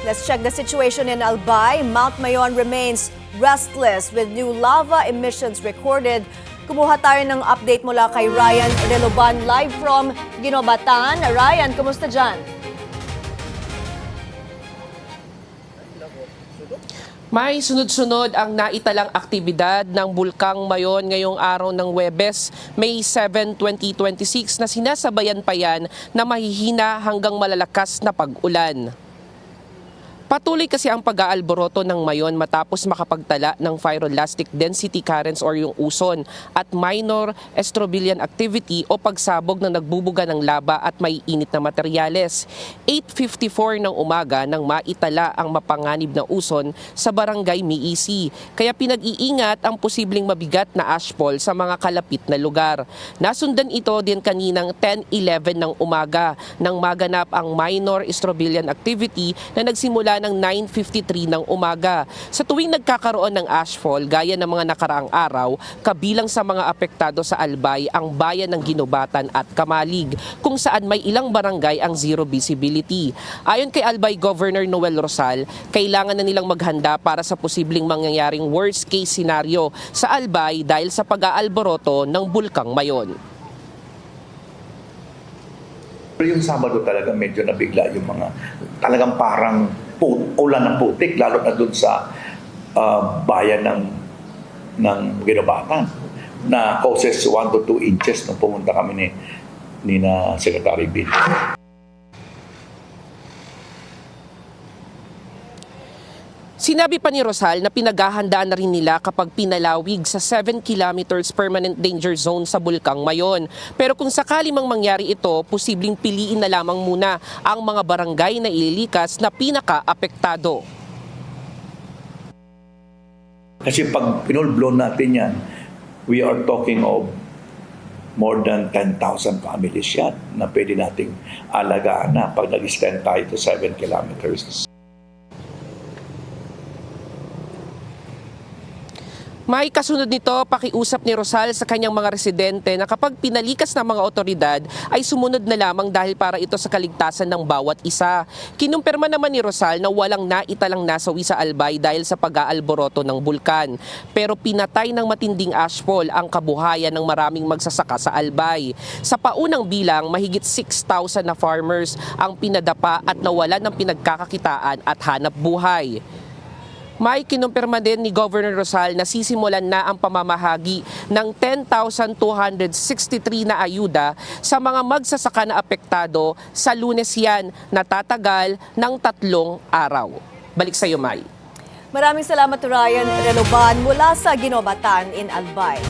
Let's check the situation in Albay. Mount Mayon remains restless with new lava emissions recorded. Kumuha tayo ng update mula kay Ryan Reloban live from Ginobatan. Ryan, kumusta dyan? May sunod-sunod ang naitalang aktibidad ng Bulkang Mayon ngayong araw ng Huwebes, May 7, 2026 na sinasabayan pa yan na mahihina hanggang malalakas na pag-ulan. Patuloy kasi ang pag-aalboroto ng Mayon matapos makapagtala ng pyroclastic density currents or yung uson at minor estrobillian activity o pagsabog na nagbubuga ng laba at may init na materyales. 8:54 ng umaga nang maitala ang mapanganib na uson sa barangay Miisi. Kaya pinag-iingat ang posibleng mabigat na ashfall sa mga kalapit na lugar. Nasundan ito din kaninang 10:11 ng umaga nang maganap ang minor estrobillian activity na nagsimula ng 9:53 ng umaga. Sa tuwing nagkakaroon ng ashfall, gaya ng mga nakaraang araw, kabilang sa mga apektado sa Albay ang bayan ng Ginobatan at Kamalig, kung saan may ilang barangay ang zero visibility. Ayon kay Albay Governor Noel Rosal, kailangan na nilang maghanda para sa posibleng mangyayaring worst case scenario sa Albay dahil sa pag-aalboroto ng Bulkang Mayon. Pero yung Sabado talaga medyo nabigla yung mga talagang parang ulan ng putik, lalo na dun sa bayan ng Ginobatan na causes 1 to 2 inches nung pumunta kami ni na Secretary Bin. Sinabi pa ni Rosal na pinaghahandaan na rin nila kapag pinalawig sa 7 kilometers permanent danger zone sa Bulkang Mayon. Pero kung sakali mang mangyari ito, posibleng piliin na lamang muna ang mga barangay na ililikas na pinaka-apektado. Kasi pag pinulblown natin yan, we are talking of more than 10,000 families yan na pwede nating alagaan na pag nag-extend tayo to 7 kilometers. May kasunod nito, pakiusap ni Rosal sa kanyang mga residente na kapag pinalikas ng mga otoridad ay sumunod na lamang dahil para ito sa kaligtasan ng bawat isa. Kinumpirma naman ni Rosal na walang naitalang nasawi sa Albay dahil sa pag-aalboroto ng bulkan. Pero pinatay ng matinding ashfall ang kabuhayan ng maraming magsasaka sa Albay. Sa paunang bilang, mahigit 6,000 na farmers ang pinadapa at nawalan ng pinagkakakitaan at hanap buhay. May kinumpirma din ni Governor Rosal na sisimulan na ang pamamahagi ng 10,263 na ayuda sa mga magsasaka na apektado sa Lunes yan na tatagal ng 3 araw. Balik sa iyo, May. Maraming salamat, Ryan Reloban mula sa Ginobatan in Albay.